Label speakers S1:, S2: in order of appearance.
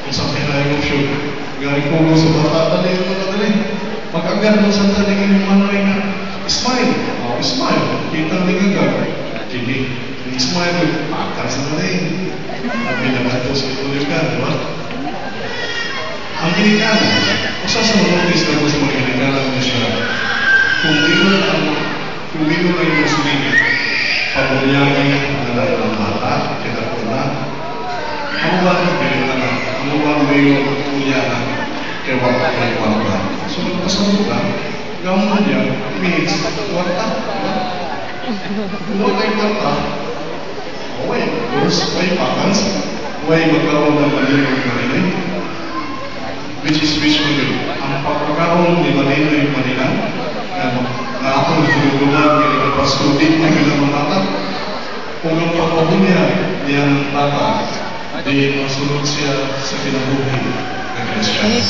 S1: Kung saan kailangan yung shoot. Galing po sa bata, dali mo na dali. Pag-agad mo sa talingin yung manoy na, smile. Oh, smile. Kita rin agad. Hindi. Smile. Pakar sa dali. Ang pinagato sa itulikan, di ba? Ang Ginikana, kung saan sa notice na po sa mga Ginikana mo siya, kung dito na yung Muslim, pabunyagi ang bata, kinako na, ano ba ang Ginikana? Ano ba ang mayroon punyahan kay wata kay wata? So, nagpasagot na, gamon niya, means wata. Kung wata yung wata, okay, of course, may pakans, may magkaroon ng malilang kanilig, which Manila. Ang pagkakaroon ni Manila yung Manila, na ako nagtulungan kaya pastutin na bilang bata. Kung ang pagpabunya niya ng bata, di masunod siya sa kinabuhi ng Christians.